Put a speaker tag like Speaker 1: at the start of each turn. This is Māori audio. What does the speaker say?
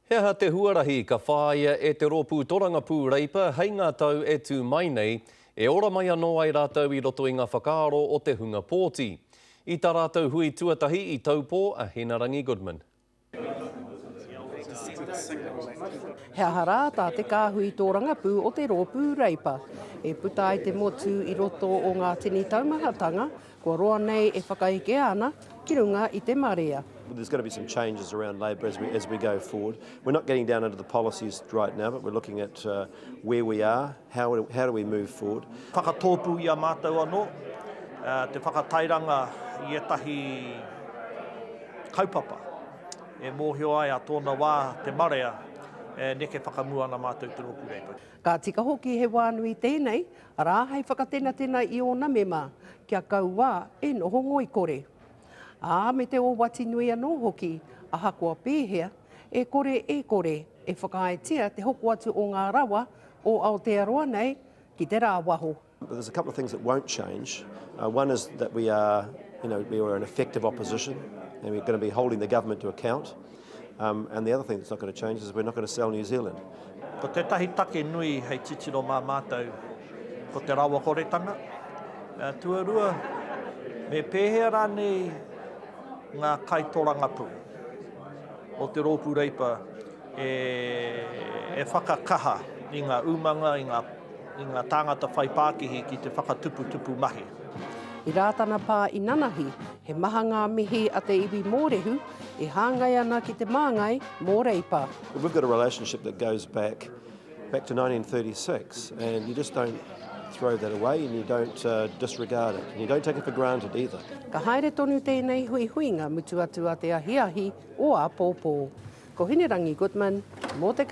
Speaker 1: He aha te huarahi ka whāia e te rōpū Torangapū Reipa, hei ngā tau e tū mai nei, e ora mai anō ai rātou I roto I ngā whakaaro o te hunga pōti. I tā rātou hui tuatahi I taupō a Henarangi Goodman.
Speaker 2: He aha rā tā te kāhui Torangapū o te rōpū Reipa. E puta ai te motu I roto o ngā tini taumahatanga, kua roa nei e whakaike ana ki runga I te marea.
Speaker 3: There's going to be some changes around Labor as we go forward. We're not getting down into the policies right now, but we're looking at where we are, how do we move forward.
Speaker 4: Whakatōpū I a mātou anō, te whakatairanga I etahi kaupapa. E mōhio ai a tōna wā te marea, neke whakamua ana mātou te rōpū Reipa.
Speaker 2: Ka tika hoki he wānui tēnei, arā hei whakatena I ona mema, kia kaua e noho ngoi kore. Me te o wati nui anō hoki, a hakoa pēhea, e kore, e whakaaetia te hoko atu o ngā rawa o Aotearoa nei ki te rā waho.
Speaker 3: There's a couple of things that won't change. One is that we are an effective opposition and we're going to be holding the government to account. And the other thing that's not going to change is we're not going to sell New Zealand.
Speaker 4: Ko te tahi take nui hei titiro mā mātou, ko te rawa koretanga. Tuarua, me pēhea rānei ngā kai Torangapū o te rōpū Reipa e whakakaha I ngā umanga, I ngā tāngata whaipākihi ki te whakatupu mahi.
Speaker 2: I rātana pā I nanahi, he maha ngā mihi a te iwi mōrehu, e hāngai ana ki te māngai mō Reipa.
Speaker 3: We've got a relationship that goes back to 1936 and you just don't throw that away and you don't disregard it. And you don't take it for granted either.
Speaker 2: Ka haere tonu tēnei hui huinga mutu atu a te ahiahi o a pōpō. Ko Henarangi Goodman, mō te